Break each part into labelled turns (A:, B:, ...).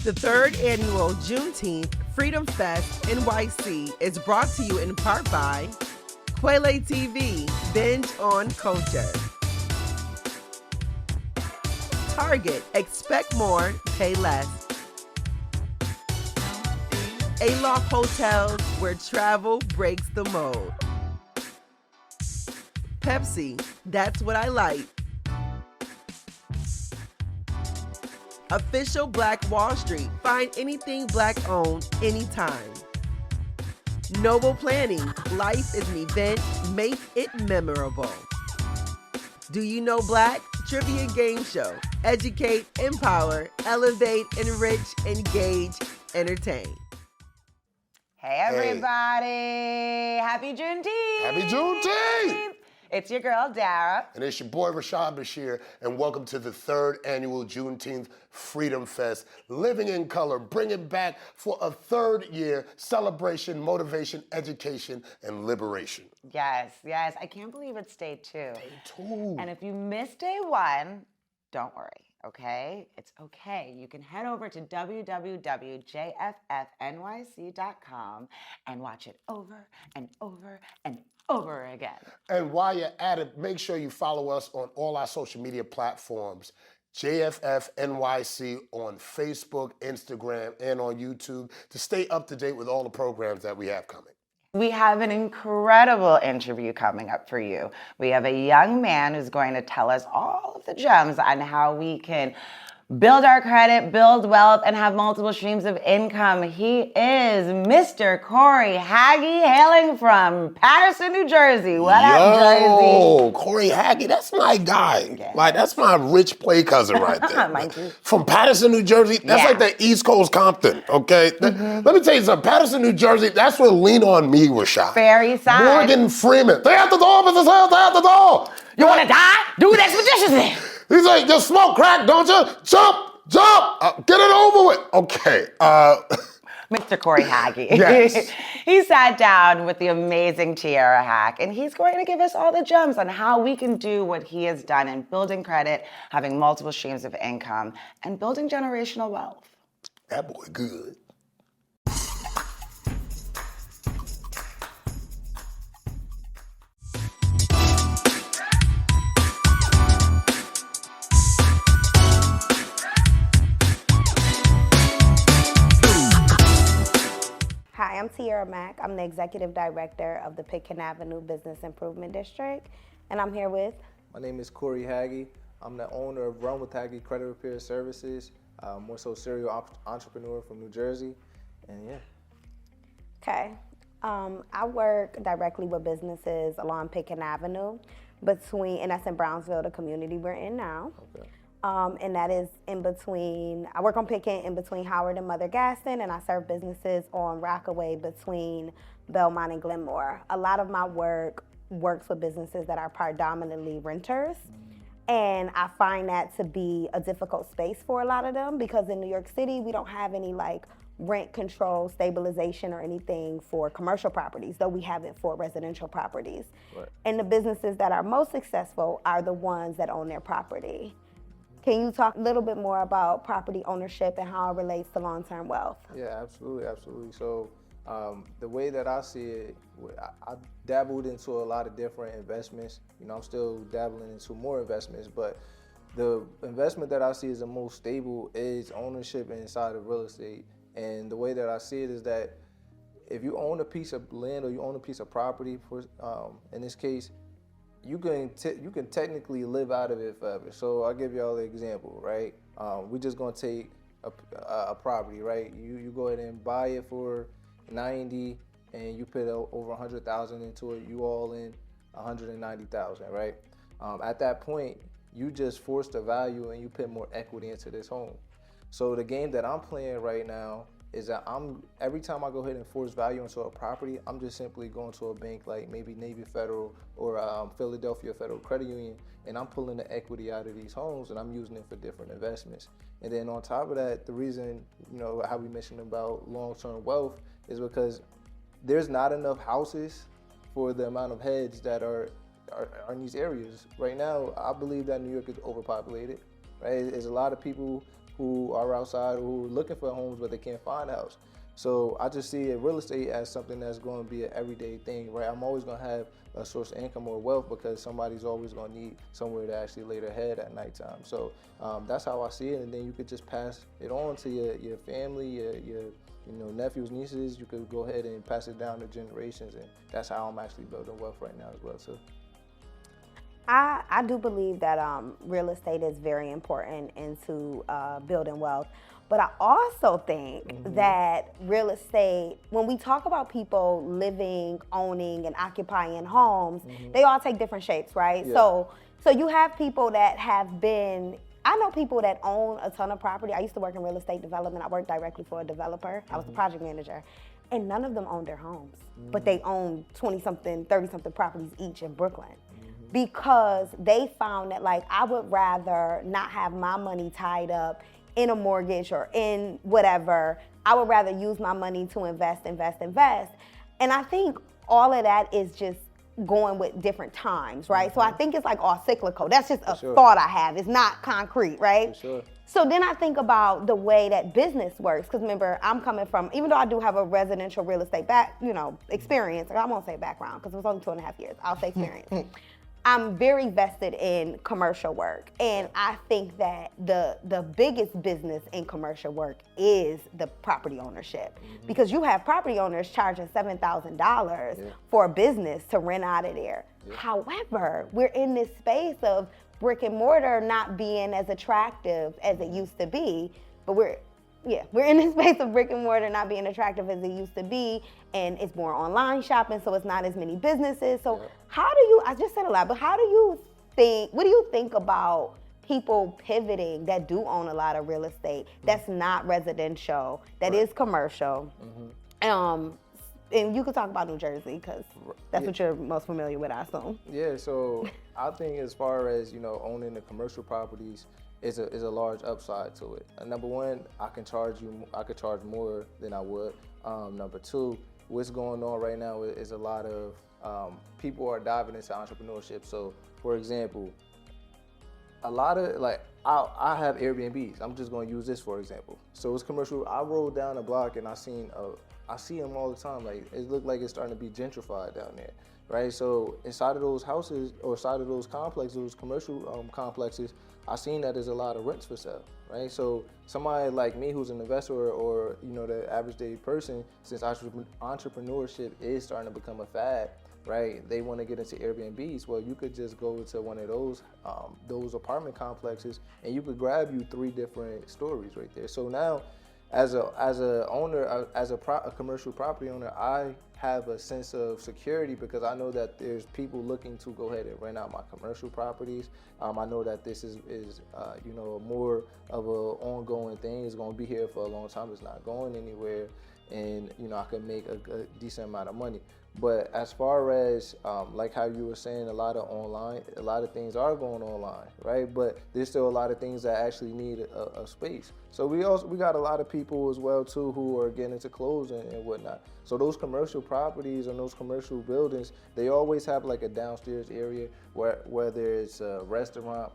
A: The third annual Juneteenth Freedom Fest NYC is brought to you in part by Quele TV, binge on culture. Target, expect more, pay less. Aloft Hotels, where travel breaks the mold. Pepsi, that's what I like. Official Black Wall Street, find anything Black owned anytime. Noble Planning, life is an event, make it memorable. Do You Know Black? Trivia game show. Educate, empower, elevate, enrich, engage, entertain.
B: Hey everybody! Happy Juneteenth!
C: Happy Juneteenth!
B: It's your girl, Dara.
C: And it's your boy, Rashad Bashir, and welcome to the third annual Juneteenth Freedom Fest. Living in color, bringing back for a third year celebration, motivation, education, and liberation.
B: Yes. I can't believe it's day 2.
C: Day 2.
B: And if you missed day 1, don't worry, okay? It's okay. You can head over to www.jffnyc.com and watch it over and over and over again.
C: And while you're at it, make sure you follow us on all our social media platforms. JFF NYC on Facebook, Instagram, and on YouTube to stay up to date with all the programs that we have coming.
B: We have an incredible interview coming up for you. We have a young man who's going to tell us all of the gems on how we can build our credit, build wealth, and have multiple streams of income. He is Mr. Corey Haggy, hailing from Patterson, New Jersey. What up, Jersey?
C: Oh, Corey Haggy, that's my guy.
B: Yeah.
C: Like, that's my rich play cousin right there.
B: Mine too.
C: From Patterson, New Jersey, that's like the East Coast Compton, okay? Let me tell you something. Patterson, New Jersey, that's where Lean On Me was shot.
B: Fair East Side.
C: Morgan Freeman. They at the door, Mrs. Hill, they at the door.
B: You want to die? Do it expeditiously.
C: He's like, you smoke crack, don't you? Jump! Get it over with. Okay.
B: Mr. Corey Haggy.
C: Yes.
B: He sat down with the amazing Tiara Hack, and he's going to give us all the gems on how we can do what he has done in building credit, having multiple streams of income, and building generational wealth.
C: That boy good.
D: Hi, I'm Tiara Mack. I'm the Executive Director of the Pitkin Avenue Business Improvement District, and I'm here with...
E: My name is Corey Haggy. I'm the owner of Run with Haggy Credit Repair Services, more so serial entrepreneur from New Jersey, and yeah.
D: Okay. I work directly with businesses along Pitkin Avenue, and that's in Brownsville, the community we're in now.
E: Okay.
D: And that is in between, I work on Pitkin in between Howard and Mother Gaston, and I serve businesses on Rockaway between Belmont and Glenmore. A lot of my work works with businesses that are predominantly renters, and I find that to be a difficult space for a lot of them because in New York City, we don't have any like rent control, stabilization, or anything for commercial properties, though we have it for residential properties.
E: Right.
D: And the businesses that are most successful are the ones that own their property. Can you talk a little bit more about property ownership and how it relates to long-term wealth?
E: Yeah, absolutely. So the way that I see it, I dabbled into a lot of different investments. You know, I'm still dabbling into more investments, but the investment that I see as the most stable is ownership inside of real estate. And the way that I see it is that if you own a piece of land or you own a piece of property, for in this case, you can technically live out of it forever. So I'll give y'all an example, right? We're just gonna take a property, right? You go ahead and buy it for 90, and you put over 100,000 into it. You all in 190,000, right? At that point, you just force the value and you put more equity into this home. So the game that I'm playing right now is that every time I go ahead and force value into a property, I'm just simply going to a bank like maybe Navy Federal or Philadelphia Federal Credit Union, and I'm pulling the equity out of these homes and I'm using it for different investments. And then on top of that, the reason, you know, how we mentioned about long-term wealth is because there's not enough houses for the amount of heads that are in these areas. Right now, I believe that New York is overpopulated, right? There's a lot of people who are outside who are looking for homes but they can't find a house. So I just see real estate as something that's going to be an everyday thing, right? I'm always going to have a source of income or wealth because somebody's always going to need somewhere to actually lay their head at nighttime. So that's how I see it, and then you could just pass it on to your family, your nephews, nieces. You could go ahead and pass it down to generations, and that's how I'm actually building wealth right now as well too.
D: I do believe that real estate is very important into building wealth. But I also think that real estate, when we talk about people living, owning, and occupying homes, they all take different shapes, right?
E: Yeah.
D: So you have people that have been, I know people that own a ton of property. I used to work in real estate development. I worked directly for a developer. I was the project manager. And none of them owned their homes, but they own 20-something, 30-something properties each in Brooklyn. Because they found that, like, I would rather not have my money tied up in a mortgage or in whatever. I would rather use my money to invest. And I think all of that is just going with different times, right? So I think it's like all cyclical. That's just a thought I have. It's not concrete, right?
E: For sure.
D: So then I think about the way that business works, because remember, I'm coming from, even though I do have a residential real estate experience, I won't say background because it was only 2.5 years, I'll say experience. I'm very vested in commercial work, and I think that the biggest business in commercial work is the property ownership, because you have property owners charging $7,000 for a business to rent out of there. However, we're in this space of brick and mortar not being as attractive as it used to be, but we're in this space of brick and mortar not being attractive as it used to be, and it's more online shopping, so it's not as many businesses. So how do you, I just said a lot, but what do you think about people pivoting that do own a lot of real estate that's not residential, that is commercial? And you could talk about New Jersey because that's what you're most familiar with, I assume.
E: Yeah, so I think as far as, owning the commercial properties, is a large upside to it. Number one, I could charge more than I would. Number two, what's going on right now is a lot of people are diving into entrepreneurship. So, for example, a lot of I have Airbnbs. I'm just going to use this for example. So it's commercial. I rolled down a block and I see them all the time. Like, it looked like it's starting to be gentrified down there, right? So inside of those houses or inside of those complexes, those commercial complexes, I seen that there's a lot of rents for sale, right? So somebody like me who's an investor or the average day person, since entrepreneurship is starting to become a fad, right? They want to get into Airbnbs. Well, you could just go to one of those apartment complexes and you could grab you 3 different stories right there. So now, as a owner, as a commercial property owner, I have a sense of security because I know that there's people looking to go ahead and rent out my commercial properties. I know that this is more of a ongoing thing. It's going to be here for a long time. It's not going anywhere, and I can make a decent amount of money. But as far as like how you were saying, a lot of things are going online, right? But there's still a lot of things that actually need a space. So we got a lot of people as well too who are getting into clothes and whatnot. So those commercial properties and those commercial buildings, they always have like a downstairs area whether it's a restaurant,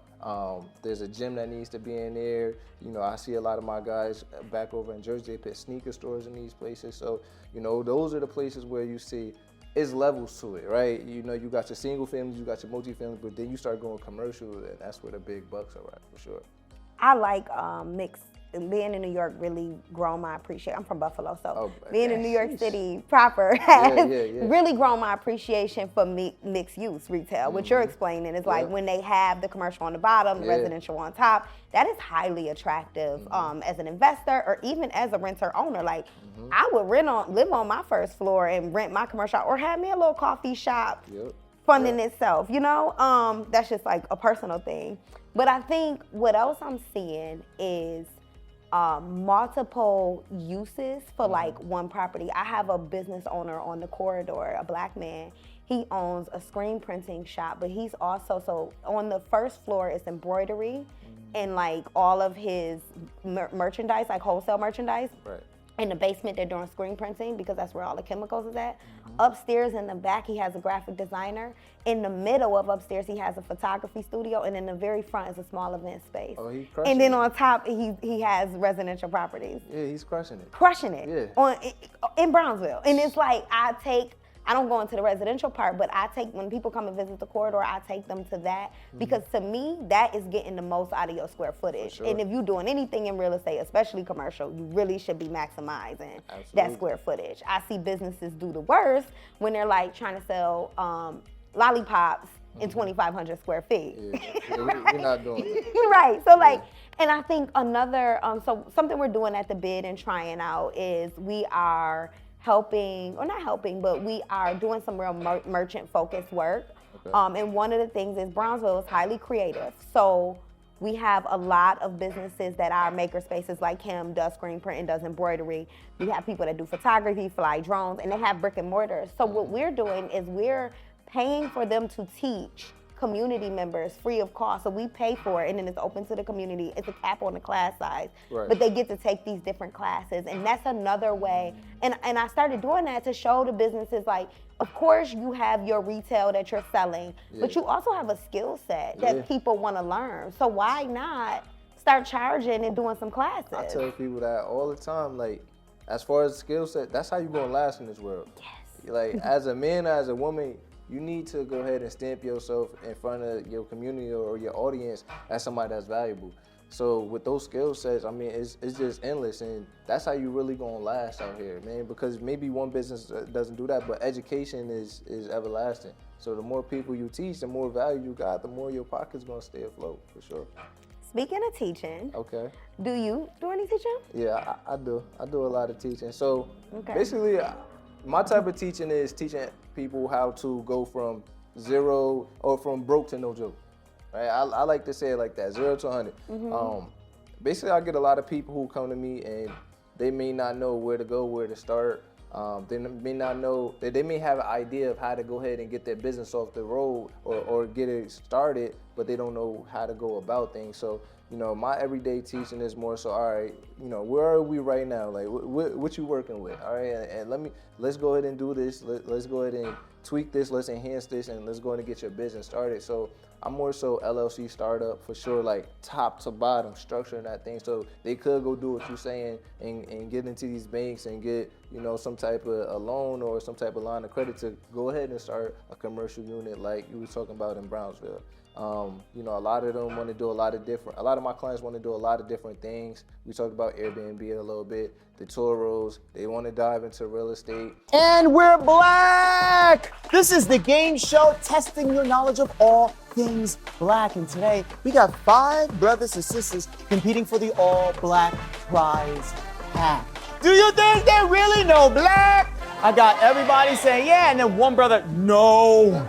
E: there's a gym that needs to be in there. I see a lot of my guys back over in Jersey, they put sneaker stores in these places. So those are the places where you see it's levels to it, right? You got your single families, you got your multi-families, but then you start going commercial, and that's where the big bucks are at, for sure.
D: I like mixed. Being in New York really grown my appreciation. I'm from Buffalo, so being in New York City proper has really grown my appreciation for mixed use retail. What you're explaining is like when they have the commercial on the bottom, the residential on top, that is highly attractive as an investor or even as a renter owner. Like I would live on my first floor and rent my commercial or have me a little coffee shop funding itself, that's just like a personal thing. But I think what else I'm seeing is multiple uses for like one property. I have a business owner on the corridor, a black man. He owns a screen printing shop, but he's also, so on the first floor is embroidery and like all of his merchandise, like wholesale merchandise.
E: Right.
D: In the basement, they're doing screen printing because that's where all the chemicals is at. Upstairs in the back, he has a graphic designer. In the middle of upstairs, he has a photography studio. And in the very front is a small event space.
E: Oh, he's crushing
D: And then
E: it.
D: on top, he has residential properties.
E: Yeah, he's crushing it.
D: Crushing it
E: Yeah.
D: in Brownsville. And it's like, I don't go into the residential part, but when people come and visit the corridor, I take them to that because to me, that is getting the most out of your square footage.
E: Sure.
D: And if you're doing anything in real estate, especially commercial, you really should be maximizing that square footage. I see businesses do the worst when they're like trying to sell lollipops in 2,500 square feet.
E: Yeah, we're not doing that.
D: Right. So and I think another, so something we're doing at the bid and trying out is we are helping, or not helping, but we are doing some real merchant-focused work. Okay. And one of the things is Brownsville is highly creative. So we have a lot of businesses that are maker spaces, like Kim does screen print and does embroidery. We have people that do photography, fly drones, and they have brick and mortar. So what we're doing is we're paying for them to teach community members free of cost. So we pay for it, and then it's open to the community. It's a cap on the class size, but they get to take these different classes, and that's another way. And I started doing that to show the businesses, like, of course you have your retail that you're selling, but you also have a skill set that people want to learn. So why not start charging and doing some classes?
E: I tell people that all the time, like, as far as skill set, that's how you're gonna last in this world.
D: Yes.
E: Like, as a man, as a woman, you need to go ahead and stamp yourself in front of your community or your audience as somebody that's valuable. So with those skill sets, I mean, it's just endless, and that's how you really gonna last out here, man. Because maybe one business doesn't do that, but education is everlasting. So the more people you teach, the more value you got, the more your pocket's gonna stay afloat, for sure.
D: Speaking of teaching,
E: Okay.
D: do you do any teaching?
E: Yeah, I do. I do a lot of teaching. So basically, my type of teaching is teaching people how to go from zero or from broke to no joke. Right? I like to say it like that, 0 to 100. Basically, I get a lot of people who come to me and they may not know where to go, where to start. They may not know, they may have an idea of how to go ahead and get their business off the road or get it started, but they don't know how to go about things. So, you know, my everyday teaching is more so, all right, you know, where are we right now? Like, what you working with? All right, and let's go ahead and do this. Let's go ahead and tweak this. Let's enhance this, and let's go ahead and get your business started. So I'm more so LLC startup for sure, like top to bottom, structuring that thing so they could go do what you're saying and get into these banks and get, you know, some type of a loan or some type of line of credit to go ahead and start a commercial unit like you were talking about in Brownsville. You know, a lot of them want to do a lot of my clients want to do a lot of different things. We talked about Airbnb a little bit, the Toros, they want to dive into real estate.
F: And we're black! This is the game show testing your knowledge of all things black. And today, we got 5 brothers and sisters competing for the all black prize hat. Do you think they really know black? I got everybody saying yeah, and then one brother, no.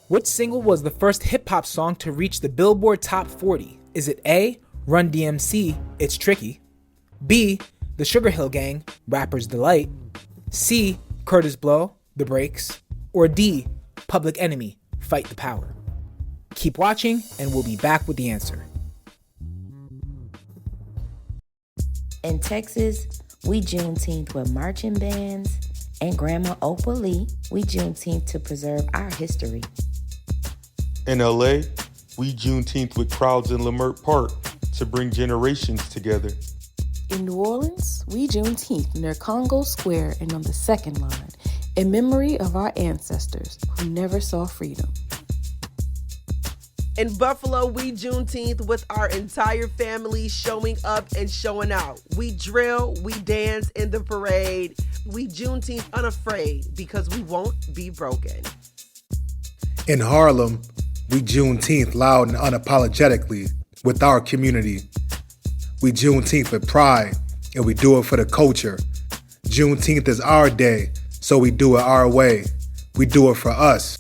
G: Which single was the first hip-hop song to reach the Billboard Top 40? Is it A, Run DMC, It's Tricky, B, The Sugar Hill Gang, Rapper's Delight, C, Curtis Blow, The Breaks, or D, Public Enemy, Fight the Power? Keep watching and we'll be back with the answer.
H: In Texas, we Juneteenth with marching bands, and Grandma Opa Lee, we Juneteenth to preserve our history.
I: In LA, we Juneteenth with crowds in Leimert Park to bring generations together.
J: In New Orleans, we Juneteenth near Congo Square and on the second line, in memory of our ancestors who never saw freedom.
A: In Buffalo, we Juneteenth with our entire family showing up and showing out. We drill, we dance in the parade. We Juneteenth unafraid because we won't be broken.
K: In Harlem, we Juneteenth loud and unapologetically with our community. We Juneteenth with pride, and we do it for the culture. Juneteenth is our day, so we do it our way. We do it for us.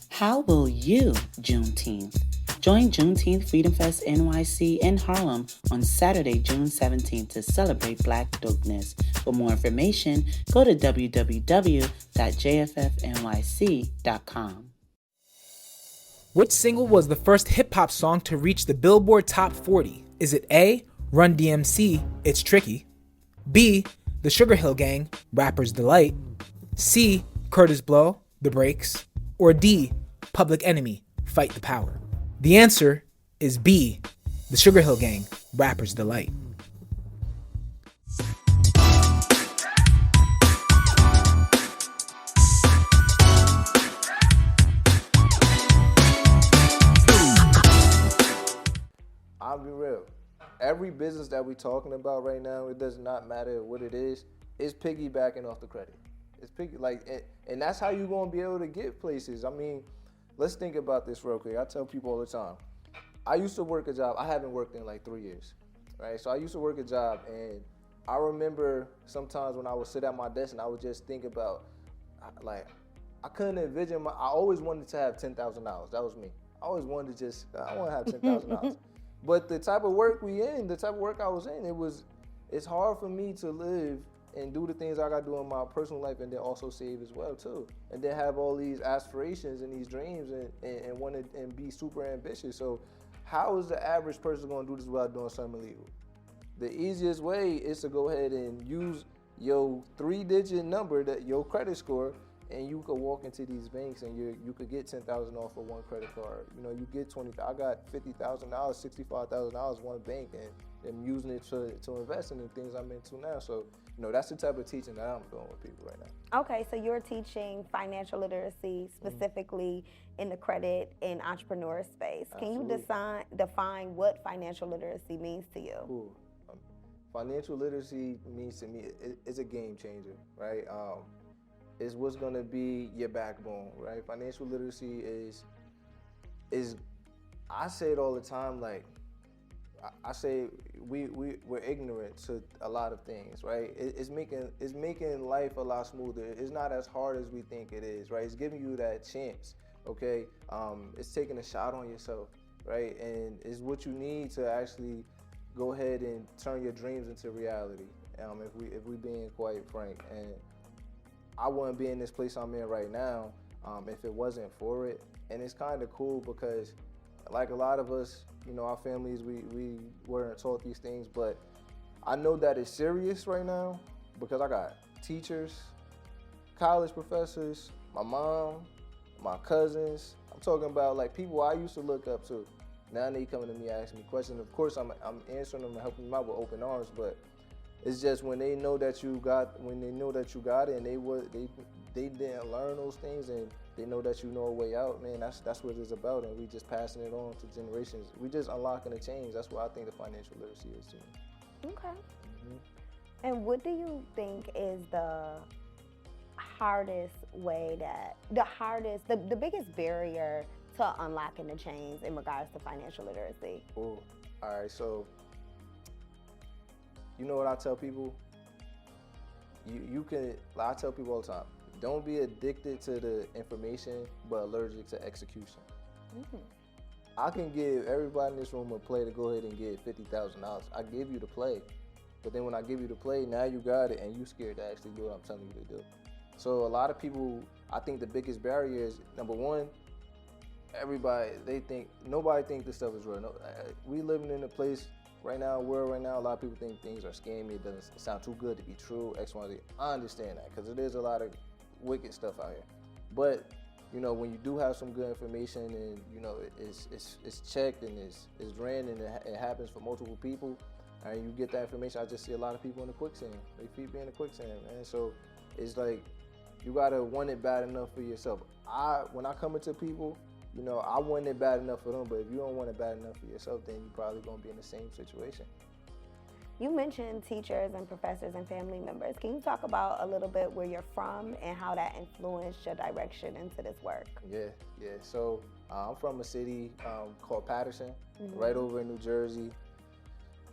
L: How will you Juneteenth? Join Juneteenth Freedom Fest NYC in Harlem on Saturday, June 17th to celebrate Black dopeness. For more information, go to www.jffnyc.com.
G: Which single was the first hip-hop song to reach the Billboard Top 40? Is it A, Run DMC, It's Tricky. B, The Sugar Hill Gang, Rapper's Delight. C, Curtis Blow, The Breaks. Or D, Public Enemy, Fight the Power. The answer is B, The Sugar Hill Gang, Rapper's Delight.
E: I'll be real. Every business that we're talking about right now, it does not matter what it is piggybacking off the credit. It's and that's how you're gonna be able to get places. I mean, let's think about this real quick. I tell people all the time. I used to work a job. I haven't worked in like 3 years, right? So I used to work a job, and I remember sometimes when I would sit at my desk and I would just think about, like, I couldn't envision I always wanted to have $10,000. That was me. I always wanted to I want to have $10,000. But the type of work the type of work I was in, it's hard for me to live and do the things I gotta do in my personal life and then also save as well too. And then have all these aspirations and these dreams and want to and be super ambitious. So how is the average person gonna do this without doing something illegal? The easiest way is to go ahead and use your 3-digit number, your credit score, and you could walk into these banks and you could get $10,000 off of one credit card. You know, you get I got $50,000, $65,000 one bank, and I'm using it to invest in the things I'm into now. So, you know, that's the type of teaching that I'm doing with people right now.
D: Okay, so you're teaching financial literacy specifically in the credit and entrepreneur space. Can you define what financial literacy means to you?
E: Cool. Financial literacy means to me, it's a game changer, right? Is what's gonna be your backbone, right? Financial literacy is I say it all the time, like I say we're ignorant to a lot of things, right? It's making life a lot smoother. It's not as hard as we think it is, right? It's giving you that chance, okay? It's taking a shot on yourself, right? And it's what you need to actually go ahead and turn your dreams into reality. If we being quite frank, and I wouldn't be in this place I'm in right now if it wasn't for it. And it's kind of cool because, like a lot of us, you know, our families, we weren't taught these things, but I know that it's serious right now because I got teachers, college professors, my mom, my cousins. I'm talking about like people I used to look up to. Now they coming to me asking me questions. Of course, I'm answering them and helping them out with open arms, but it's just when they know that you got it, and they didn't learn those things, and they know that you know a way out, man. That's what it's about, and we just passing it on to generations. We just unlocking the change. That's what I think the financial literacy is to me.
D: Okay. And what do you think is the biggest barrier to unlocking the change in regards to financial literacy?
E: Oh, all right. So, you know what I tell people? I tell people all the time, don't be addicted to the information, but allergic to execution. I can give everybody in this room a play to go ahead and get $50,000. I give you the play, but then when I give you the play, now you got it and you scared to actually do what I'm telling you to do. So a lot of people, I think the biggest barrier is, number one, nobody think this stuff is real. No, we living in a place right now, a lot of people think things are scammy. It doesn't sound too good to be true, X, Y, Z. I understand that because there's a lot of wicked stuff out here. But, you know, when you do have some good information and, you know, it's checked and it's ran and it happens for multiple people, and you get that information, I just see a lot of people in the quicksand. They feet be in the quicksand, man. So it's like, you gotta want it bad enough for yourself. When I come into people, you know, I want it bad enough for them, but if you don't want it bad enough for yourself, then you're probably gonna be in the same situation.
D: You mentioned teachers and professors and family members. Can you talk about a little bit where you're from and how that influenced your direction into this work?
E: Yeah. So I'm from a city called Patterson, right over in New Jersey.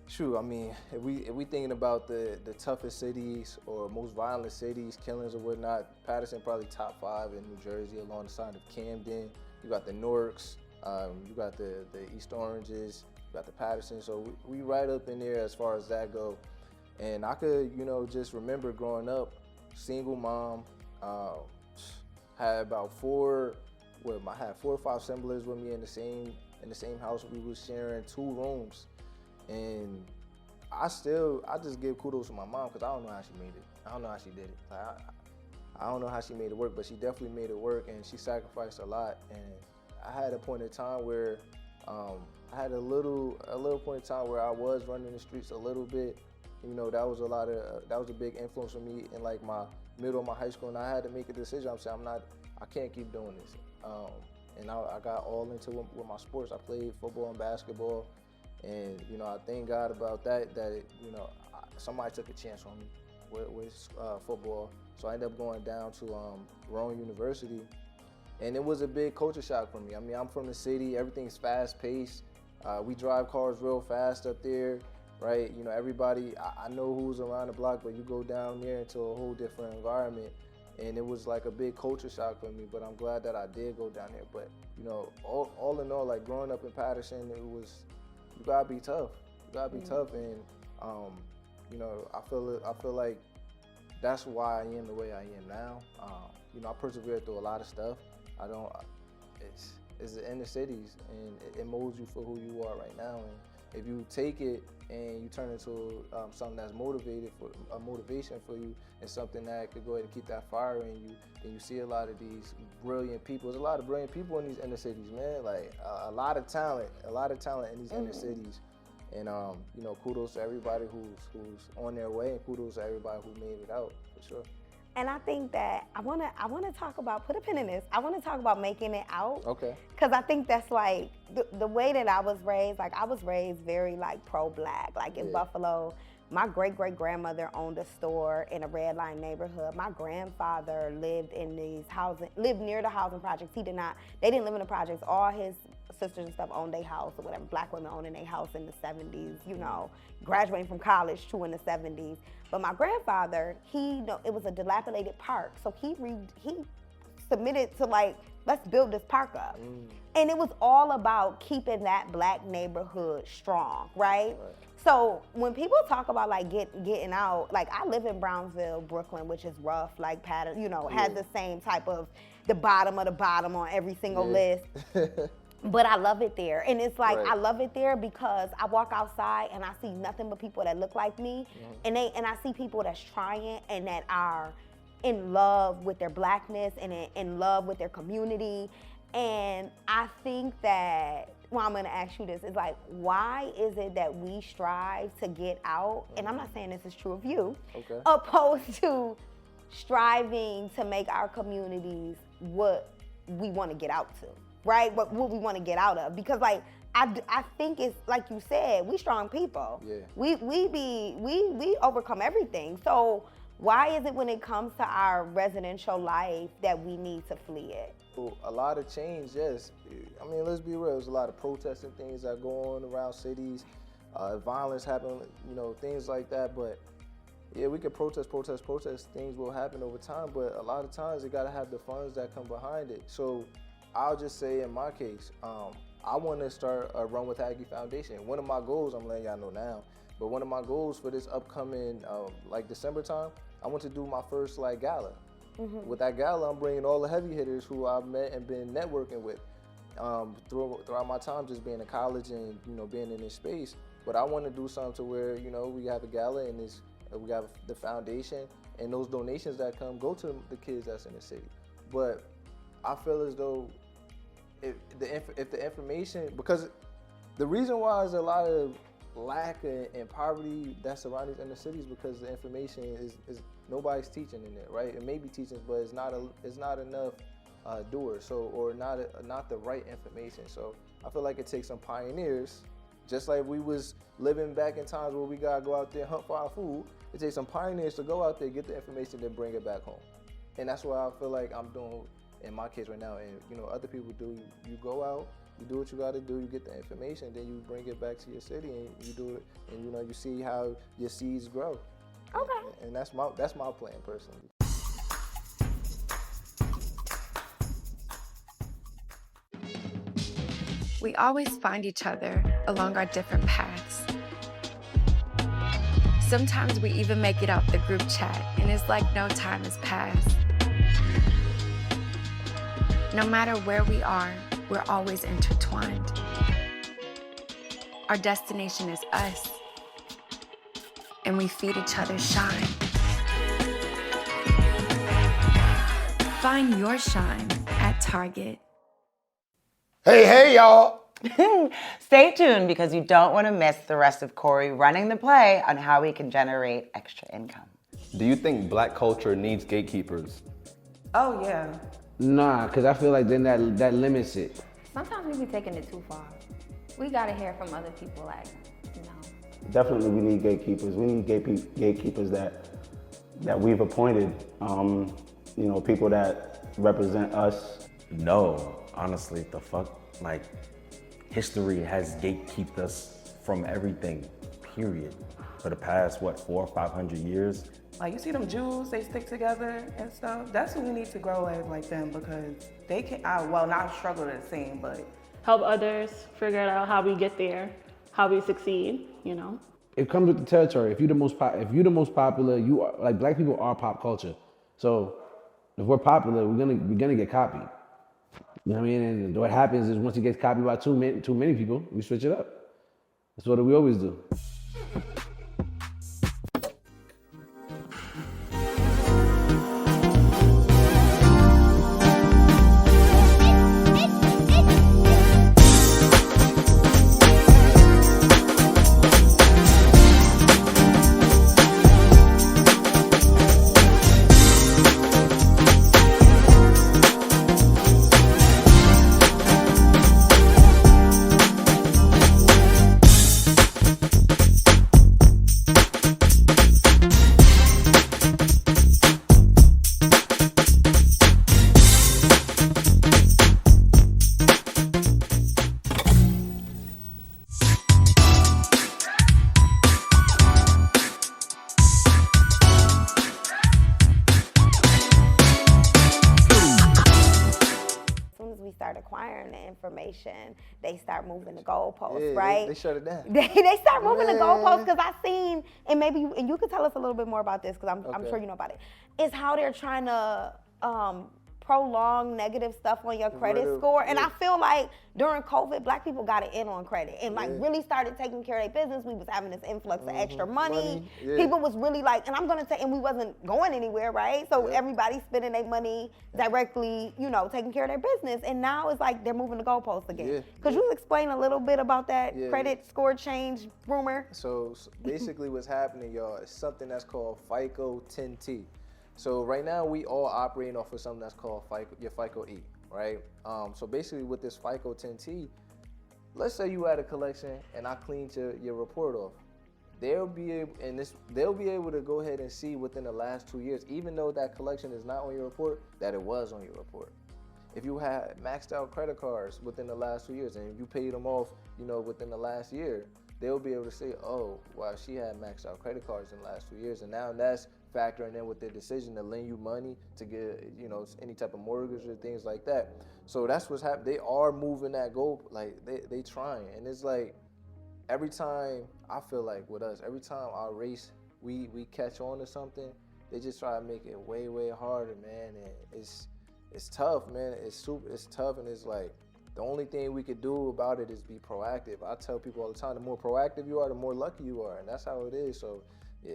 E: Shoot, I mean, if we thinking about the toughest cities or most violent cities, killings or whatnot, Patterson probably top 5 in New Jersey, alongside of Camden. You got the Newarks, you got the East Oranges, you got the Patterson. So we right up in there as far as that go. And I could, you know, just remember growing up, single mom, had about 4 or 5 siblings with me in the same house. We was sharing 2 rooms. And I just give kudos to my mom because I don't know how she made it. I don't know how she did it. Like, I don't know how she made it work, but she definitely made it work, and she sacrificed a lot. And I had a point in time where I had a little point in time where I was running the streets a little bit. You know, that was a big influence for me in like my middle of my high school, and I had to make a decision. I'm saying I can't keep doing this. And I got all into with my sports. I played football and basketball, and you know, I thank God about that. You know, somebody took a chance on me with football. So I ended up going down to Rowan University, and it was a big culture shock for me. I mean, I'm from the city. Everything's fast paced. We drive cars real fast up there, right? You know, everybody. I know who's around the block, but you go down there into a whole different environment. And it was like a big culture shock for me, but I'm glad that I did go down there. But you know, all in all, like growing up in Patterson, you gotta be tough. You gotta be tough, and you know, I feel like that's why I am the way I am now. You know, I persevered through a lot of stuff. It's the inner cities, and it molds you for who you are right now. And if you take it and you turn it into something that's a motivation for you, and something that could go ahead and keep that fire in you, then you see a lot of these brilliant people. There's a lot of brilliant people in these inner cities, man. Like a lot of talent in these inner cities. And you know, kudos to everybody who's on their way, and kudos to everybody who made it out, for sure.
D: And I think that I wanna talk about, put a pin in this, I wanna talk about making it out.
E: Okay.
D: Cause I think that's like, the way that I was raised, like I was raised very like pro-black. Like in Buffalo, my great-great-grandmother owned a store in a red line neighborhood. My grandfather lived near the housing projects. They didn't live in the projects. All his sisters and stuff owned their house or whatever. Black women owning their house in the 70s, you know, graduating from college too in the 70s. But my grandfather, it was a dilapidated park. So he submitted to like, let's build this park up. And it was all about keeping that black neighborhood strong, right? So when people talk about like getting out, like I live in Brownsville, Brooklyn, which is rough, like pattern, you know, has the same type of the bottom of the bottom on every single list. But I love it there. And it's like, I love it there because I walk outside and I see nothing but people that look like me. And I see people that's trying and that are in love with their blackness and in love with their community. And I think that, well, I'm gonna ask you this, is like, why is it that we strive to get out? And I'm not saying this is true of you, opposed to striving to make our communities what we wanna get out to, right? What we wanna get out of. Because like, I think it's like you said, we strong people. We overcome everything. So why is it when it comes to our residential life that we need to flee it?
E: A lot of change, yes. I mean, let's be real. There's a lot of protesting things that go on around cities. Violence happen, you know, things like that. But yeah, we could protest. Things will happen over time. But a lot of times, you gotta have the funds that come behind it. So I'll just say, in my case, I want to start a Run with Aggie Foundation. One of my goals, I'm letting y'all know now, but one of my goals for this upcoming like December time, I want to do my first like gala. With that gala, I'm bringing all the heavy hitters who I've met and been networking with throughout my time just being in college and, you know, being in this space. But I want to do something to where, you know, we have a gala and we have the foundation, and those donations that come go to the kids that's in the city. But I feel as though if the information, because the reason why there's a lot of lack and poverty that's around these inner cities, because the information is nobody's teaching in there, right? It may be teaching, but it's not enough doers, so, or not the right information. So I feel like it takes some pioneers, just like we was living back in times where we gotta go out there and hunt for our food. It takes some pioneers to go out there, get the information, then bring it back home. And that's what I feel like I'm doing in my case right now. And you know, other people do. You go out, you do what you got to do, you get the information, then you bring it back to your city and you do it, and you know, you see how your seeds grow.
D: Okay.
E: And that's my plan personally.
M: We always find each other along our different paths. Sometimes we even make it out the group chat, and it's like no time has passed. No matter where we are, we're always intertwined. Our destination is us, and we feed each other shine. Find your shine at Target.
C: Hey, y'all.
B: Stay tuned because you don't want to miss the rest of Corey running the play on how we can generate extra income.
N: Do you think black culture needs gatekeepers?
O: Oh, yeah.
P: Nah, because I feel like then that limits it.
O: Sometimes we be taking it too far. We gotta hear from other people, like, you know.
Q: Definitely we need gatekeepers. We need gatekeepers that we've appointed, people that represent us.
R: No, honestly, the fuck? Like, history has gatekept us from everything, period. For the past, 400 or 500 years.
S: Like, you see them Jews, they stick together and stuff. That's what we need to grow as like them, because they can, not struggle the same, but
T: help others figure out how we get there, how we succeed, you know?
P: It comes with the territory. If you're the most popular, you are, like, black people are pop culture. So if we're popular, we're gonna get copied. You know what I mean? And what happens is once it gets copied by too many people, we switch it up. That's what we always do.
D: They start moving the goalposts,
E: yeah,
D: right?
E: They shut it down.
D: They start moving the goalposts because I've seen, and maybe you could tell us a little bit more about this because I'm sure you know about it. Is how they're trying to prolong negative stuff on your credit score, and I feel like during COVID, black people got it in on credit and like really started taking care of their business. We was having this influx of extra money. People was really like, and I'm gonna say, and we wasn't going anywhere, right? So everybody's spending their money directly, taking care of their business. And now it's like they're moving the goalposts again. Could you explain a little bit about that credit score change rumor?
E: So basically what's happening, y'all, is something that's called FICO 10T. So right now we all operating off of something that's called your FICO E, right? So basically with this FICO 10T, let's say you had a collection and I cleaned your report off. They'll be able to go ahead and see within the last 2 years, even though that collection is not on your report, that it was on your report. If you had maxed out credit cards within the last 2 years and you paid them off, within the last year, they'll be able to say, oh, wow, she had maxed out credit cards in the last 2 years, and now that's factoring in with their decision to lend you money to get, any type of mortgage or things like that. So that's what's happening. They are moving that goal, like they trying, and it's like every time I feel like with us, every time our race we catch on to something, they just try to make it way, way harder, man. And it's tough, man. It's tough, and it's like the only thing we could do about it is be proactive. I tell people all the time, the more proactive you are, the more lucky you are, and that's how it is. So yeah,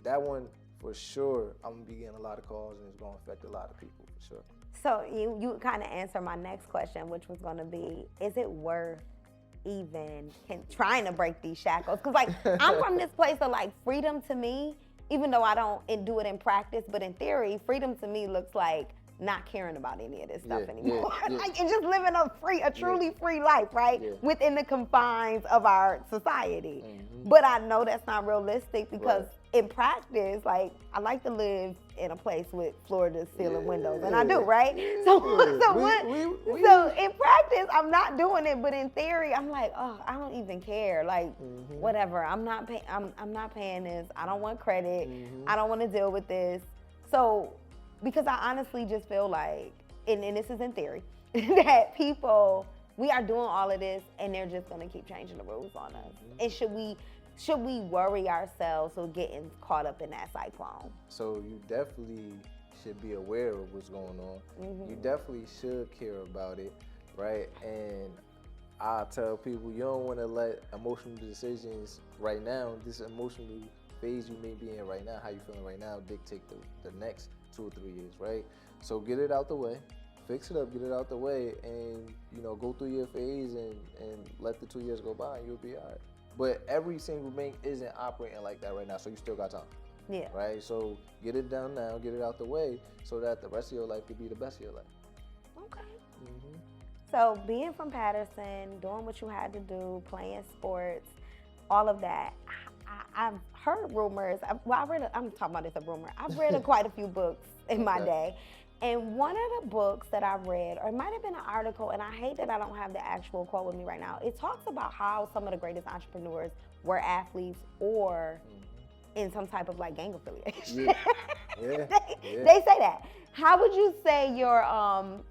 E: that one for sure, I'm gonna be getting a lot of calls, and it's gonna affect a lot of people for sure.
D: So you kind of answered my next question, which was gonna be, is it worth even trying to break these shackles? Because like I'm from this place of like freedom to me, even though I don't do it in practice, but in theory, freedom to me looks like not caring about any of this stuff anymore. Like, and just living a truly free life, right? Within the confines of our society. But I know that's not realistic because in practice, like, I like to live in a place with floor-to-ceiling windows, and I do, right? So in practice, I'm not doing it, but in theory, I'm like, oh, I don't even care. Like, whatever. I'm not paying this. I don't want credit. I don't want to deal with this. So, because I honestly just feel like, and this is in theory, that we are doing all of this, and they're just going to keep changing the rules on us. And should we worry ourselves or getting caught up in that cyclone?
E: So you definitely should be aware of what's going on. You definitely should care about it, right? And I tell people, you don't want to let emotional decisions right now, this emotional phase you may be in right now, how you feeling right now, dictate the next 2 or 3 years, right? So get it out the way, fix it up, get it out the way, and go through your phase and let the 2 years go by, and you'll be all right. But every single bank isn't operating like that right now, so you still got time.
D: Yeah.
E: Right? So get it done now, get it out the way, so that the rest of your life could be the best of your life.
D: Okay.
E: Mm-hmm.
D: So being from Patterson, doing what you had to do, playing sports, all of that, I've heard rumors. I'm talking about this a rumor. I've read quite a few books in my day. And one of the books that I read, or it might have been an article, and I hate that I don't have the actual quote with me right now, it talks about how some of the greatest entrepreneurs were athletes or in some type of like gang affiliation.
E: Yeah.
D: They say that. How would you say your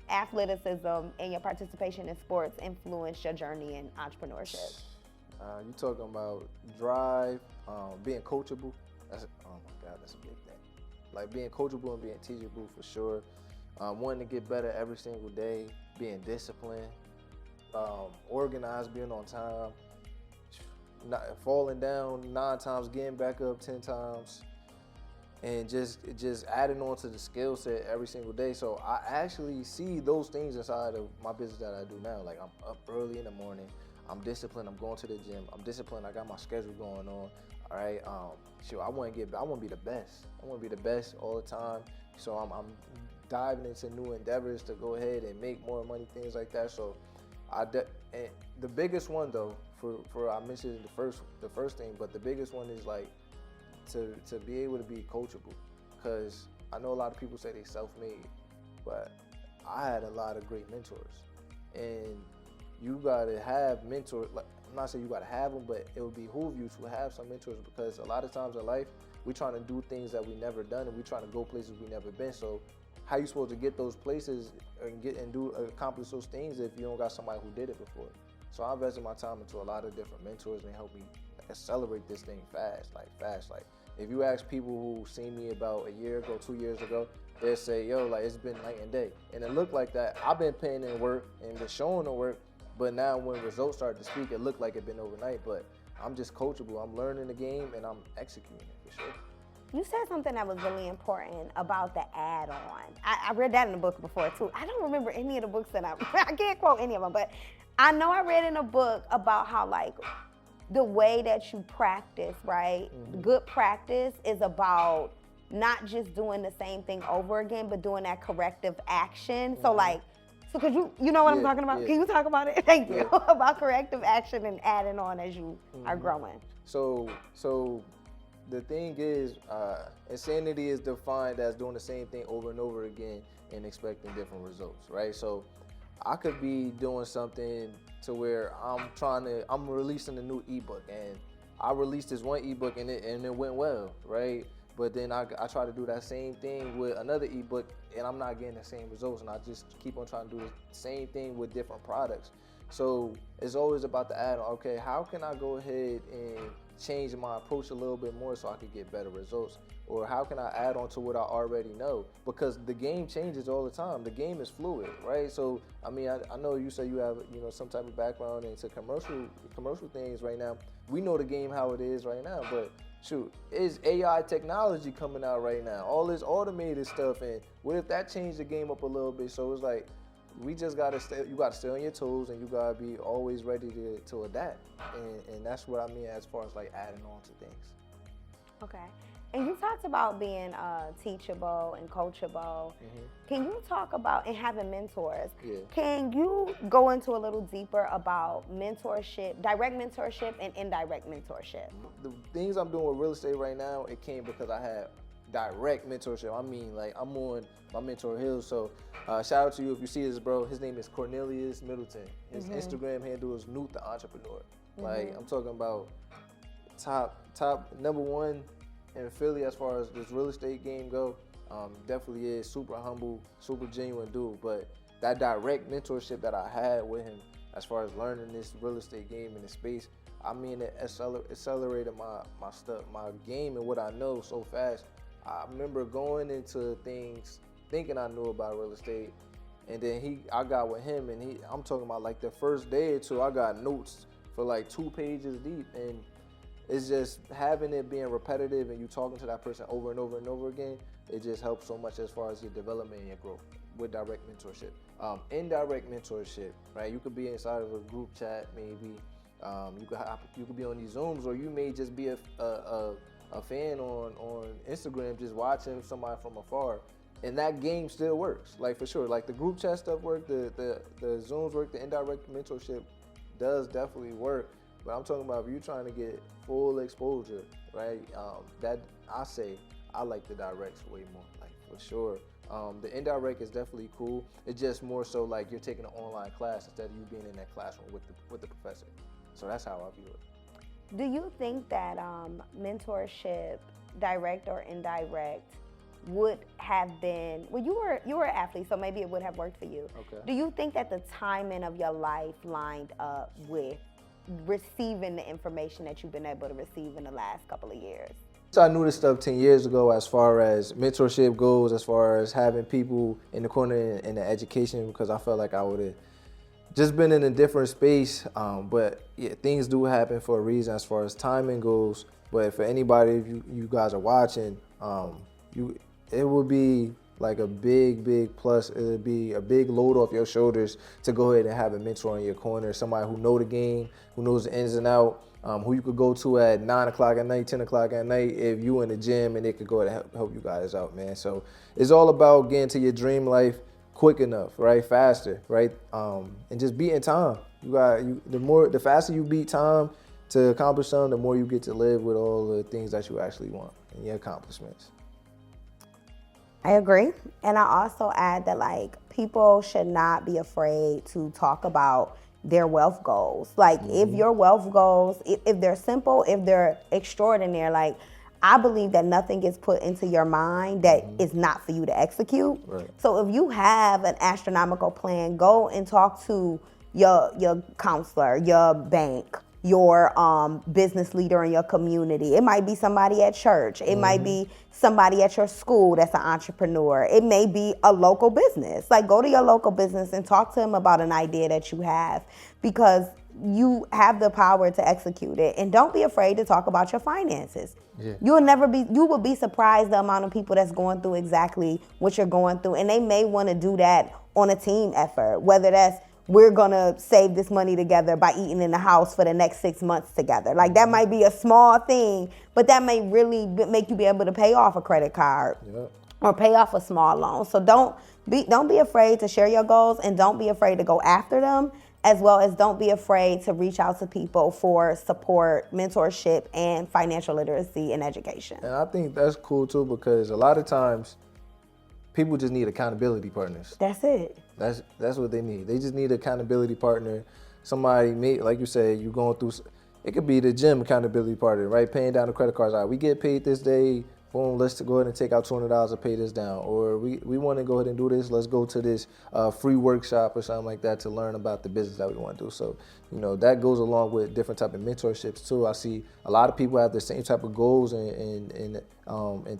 D: athleticism and your participation in sports influenced your journey in entrepreneurship?
E: You talking about drive, being coachable. Oh my God, that's a big thing. Like being coachable and being teachable for sure. Wanting to get better every single day, being disciplined, organized, being on time, not falling down 9 times, getting back up 10 times, and just adding on to the skill set every single day. So I actually see those things inside of my business that I do now. Like I'm up early in the morning, I'm disciplined, I'm going to the gym, I'm disciplined, I got my schedule going on. All right, I want to be the best. I want to be the best all the time. So I'm diving into new endeavors to go ahead and make more money, things like that. So and the biggest one though, for I mentioned the first thing, but the biggest one is like to be able to be coachable, because I know a lot of people say they self-made, but I had a lot of great mentors, and you gotta have mentors. Like, I'm not saying you gotta have them, but it would behoove you to have some mentors, because a lot of times in life we trying to do things that we never done, and we trying to go places we never been. So how you supposed to get those places and accomplish those things if you don't got somebody who did it before? So I invested my time into a lot of different mentors, and they helped me accelerate this thing fast. Like if you ask people who seen me about a year ago, 2 years ago, they'll say, yo, like it's been night and day. And it looked like that. I've been putting in work and been showing the work, but now when results start to speak, it looked like it been overnight. But I'm just coachable. I'm learning the game and I'm executing it for sure.
D: You said something that was really important about the add-on. I read that in the book before too. I don't remember any of the books that I can't quote any of them, but I know I read in a book about how like the way that you practice, right? Mm-hmm. Good practice is about not just doing the same thing over again, but doing that corrective action. Mm-hmm. So could you know what I'm talking about? Yeah. Can you talk about it? Thank you. About corrective action and adding on as you are growing.
E: So the thing is, insanity is defined as doing the same thing over and over again and expecting different results, right? So I could be doing something to where I'm releasing a new ebook, and I released this one ebook and it went well, right? But then I try to do that same thing with another ebook and I'm not getting the same results, and I just keep on trying to do the same thing with different products. So it's always about the add-on. Okay, how can I go ahead and change my approach a little bit more so I could get better results? Or how can I add on to what I already know? Because the game changes all the time. The game is fluid, right? So, I mean, I know you say you have, some type of background into commercial things right now. We know the game how it is right now, but shoot, is AI technology coming out right now? All this automated stuff, and what if that changed the game up a little bit? So it's like, we just gotta you gotta stay on your toes, and you gotta be always ready to adapt. And that's what I mean as far as like adding on to things.
D: Okay. And you talked about being teachable and coachable. Mm-hmm. Can you talk about, and having mentors, can you go into a little deeper about mentorship, direct mentorship and indirect mentorship?
E: The things I'm doing with real estate right now, it came because I had direct mentorship. I mean, like, I'm on my mentor hill. So shout out to you if you see this, bro. His name is Cornelius Middleton. His Instagram handle is Newt the Entrepreneur. Like, I'm talking about top number one in Philly as far as this real estate game go. Definitely is super humble, super genuine dude. But that direct mentorship that I had with him as far as learning this real estate game in the space, I mean, it accelerated my stuff, my game and what I know so fast. I remember going into things thinking I knew about real estate, and then I got with him, and I'm talking about like the first day or two, I got notes for like 2 pages deep, and it's just having it being repetitive and you talking to that person over and over and over again, it just helps so much as far as your development and your growth with direct mentorship. Indirect mentorship, right? You could be inside of a group chat, maybe. You could be on these Zooms, or you may just be a fan on Instagram, just watching somebody from afar. And that game still works, like for sure. Like the group chat stuff work, the Zooms work, the indirect mentorship does definitely work. But I'm talking about if you're trying to get full exposure, right? That I say I like the directs way more, like for sure. The indirect is definitely cool. It's just more so like you're taking an online class instead of you being in that classroom with the professor. So that's how I view it.
D: Do you think that mentorship, direct or indirect, would have been, well, you were an athlete, so maybe it would have worked for you.
E: Okay.
D: Do you think that the timing of your life lined up with receiving the information that you've been able to receive in the last couple of years?
E: So I knew this stuff 10 years ago as far as mentorship goes, as far as having people in the corner in the education, because I felt like I would have just been in a different space. But yeah, things do happen for a reason as far as timing goes. But for anybody, if you guys are watching, it would be like a big plus. It would be a big load off your shoulders to go ahead and have a mentor in your corner, somebody who know the game, who knows the ins and out, who you could go to at 9 o'clock at night, 10 o'clock at night if you in the gym, and they could go ahead and help you guys out, man. So it's all about getting to your dream life quick enough, right? Faster, right? And just beating time. The faster you beat time to accomplish something, the more you get to live with all the things that you actually want and your accomplishments.
D: I agree. And I also add that like people should not be afraid to talk about their wealth goals. Like if your wealth goals, if they're simple, if they're extraordinary, like I believe that nothing gets put into your mind that is not for you to execute.
E: Right.
D: So if you have an astronomical plan, go and talk to your counselor, your bank, your business leader in your community. It might be somebody at church. It might be somebody at your school that's an entrepreneur. It may be a local business. Like go to your local business and talk to them about an idea that you have, because you have the power to execute it. And don't be afraid to talk about your finances.
E: Yeah.
D: You will be surprised the amount of people that's going through exactly what you're going through. And they may want to do that on a team effort, whether that's we're gonna save this money together by eating in the house for the next 6 months together. Like that might be a small thing, but that may really make you be able to pay off a credit card or pay off a small loan. So don't be afraid to share your goals, and don't be afraid to go after them, as well as don't be afraid to reach out to people for support, mentorship, and financial literacy and education.
E: And I think that's cool too, because a lot of times people just need accountability partners.
D: That's it.
E: That's what they need. They just need an accountability partner. Somebody, like you said, you're going through, it could be the gym accountability partner, right? Paying down the credit cards. All right, we get paid this day. Boom, let's go ahead and take out $200 to pay this down. Or we want to go ahead and do this. Let's go to this free workshop or something like that to learn about the business that we want to do. So, that goes along with different type of mentorships too. I see a lot of people have the same type of goals and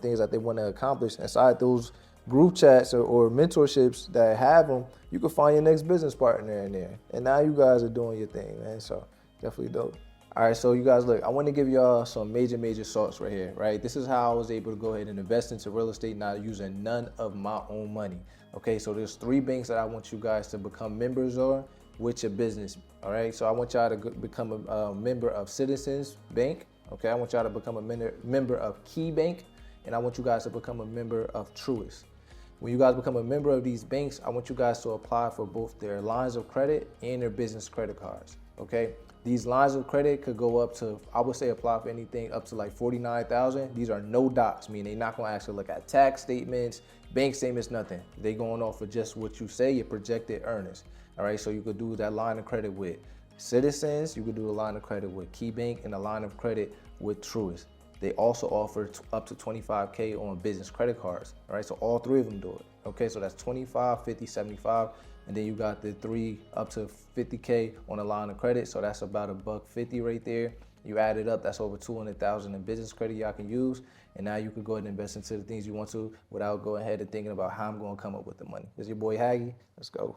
E: things that they want to accomplish. Inside those group chats or mentorships that have them, you can find your next business partner in there. And now you guys are doing your thing, man. So definitely dope. All right, so you guys, look, I want to give y'all some major salts right here, right? This is how I was able to go ahead and invest into real estate, not using none of my own money. Okay, so there's 3 banks that I want you guys to become members of with your business, all right? So I want y'all to become a member of Citizens Bank, okay? I want y'all to become a member of Key Bank, and I want you guys to become a member of Truist. When you guys become a member of these banks, I want you guys to apply for both their lines of credit and their business credit cards, okay? These lines of credit could go up to, I would say apply for anything up to like $49,000. These are no docs, meaning they're not gonna actually look at tax statements, bank statements, nothing. They going off of just what you say, your projected earnings, all right? So you could do that line of credit with Citizens, you could do a line of credit with Key Bank, and a line of credit with Truist. They also offer up to $25K on business credit cards, all right? So all 3 of them do it, okay? So that's 25, 50, 75, and then you got the 3 up to 50K on a line of credit, so that's about $150 right there. You add it up, that's over $200,000 in business credit y'all can use, and now you can go ahead and invest into the things you want to without going ahead and thinking about how I'm gonna come up with the money. This is your boy Haggy, let's go.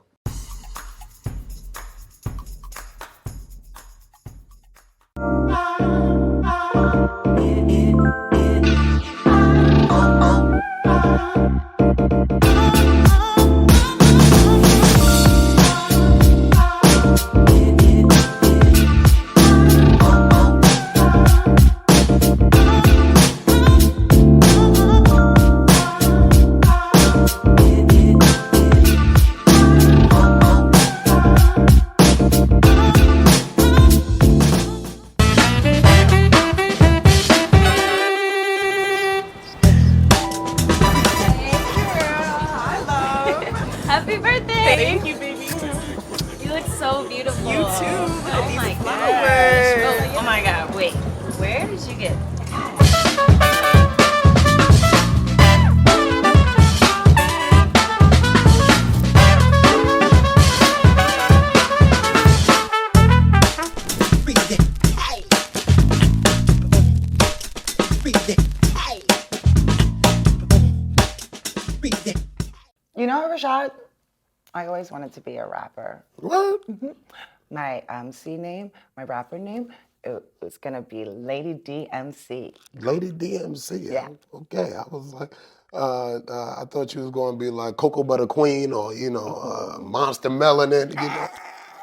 U: Happy birthday!
V: Thank you, baby.
U: You look so beautiful.
V: You too.
U: Oh
V: These
U: my
V: flowers.
U: gosh. Oh my god. Wait, where did you get
B: You know, Rashad, I always wanted to be a rapper.
C: What?
B: My MC name, my rapper name, it was gonna be Lady DMC.
C: Lady DMC.
B: Yeah.
C: Okay. I was like, I thought you was going to be like Cocoa Butter Queen or, Monster Melanin.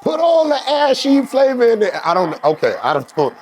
C: Put all the ashy flavor in there. I don't know. Okay. I don't know.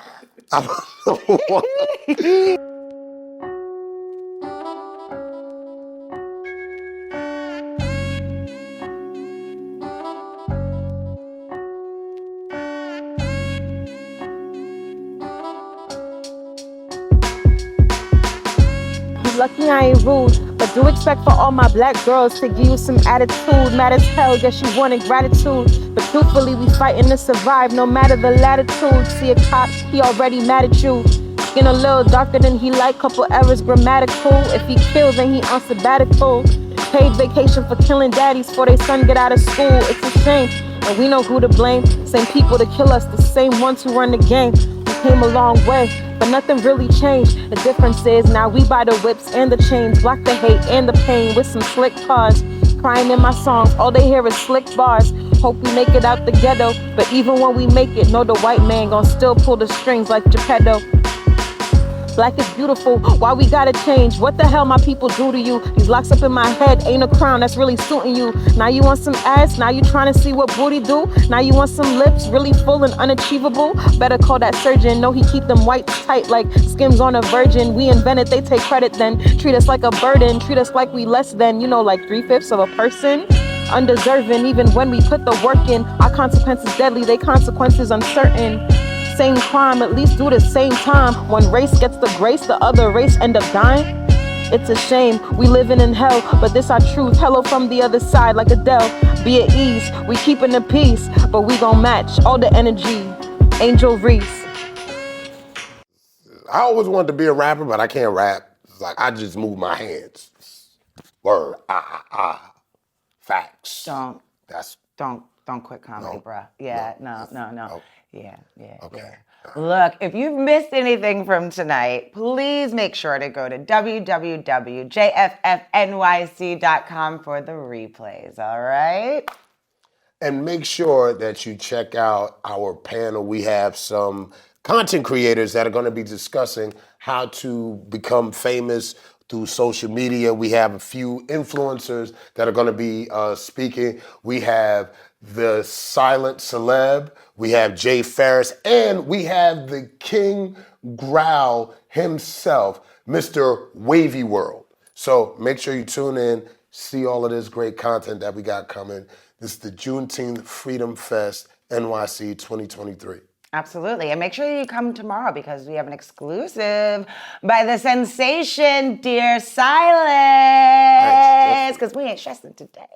W: Lucky I ain't rude, but do expect for all my black girls to give you some attitude. Mad as hell, guess you wanted gratitude. But truthfully, we fighting to survive, no matter the latitude. See a cop, he already mad at you. Skin a little darker than he like, couple errors grammatical. If he kills, then he on sabbatical. Paid vacation for killing daddies before they son get out of school. It's a shame, and we know who to blame. Same people to kill us, the same ones who run the game. We came a long way, but nothing really changed. The difference is now we buy the whips and the chains, block the hate and the pain with some slick cars. Crying in my songs, all they hear is slick bars. Hope we make it out the ghetto, but even when we make it, know the white man gon' still pull the strings like Geppetto. Black is beautiful, why we gotta change? What the hell my people do to you? These locks up in my head ain't a crown that's really suiting you. Now you want some ass, now you trying to see what booty do? Now you want some lips really full and unachievable? Better call that surgeon, know he keep them whites tight like Skims on a virgin. We invented, they take credit then. Treat us like a burden, treat us like we less than, like 3/5 of a person. Undeserving, even when we put the work in. Our consequences deadly, they consequences uncertain. Same crime, at least do the same time. One race gets the grace, the other race end up dying. It's a shame, we living in hell, but this our truth. Hello from the other side like Adele. Be at ease, we keeping the peace, but we gon' match all the energy. Angel Reese.
C: I always wanted to be a rapper, but I can't rap. It's like I just move my hands. Word, facts.
B: Don't quit comedy, bruh. Yeah, no.
C: Oh.
B: Yeah.
C: Okay.
B: Look, if you've missed anything from tonight, please make sure to go to www.jffnyc.com for the replays, all right?
C: And make sure that you check out our panel. We have some content creators that are going to be discussing how to become famous through social media. We have a few influencers that are going to be speaking. We have the silent celeb, we have Jay Ferris, and we have the King Growl himself, Mr. Wavy World. So make sure you tune in, see all of this great content that we got coming. This is the Juneteenth Freedom Fest NYC 2023.
B: Absolutely. And make sure you come tomorrow because we have an exclusive by the sensation, Dear Silence. Because we ain't stressing today.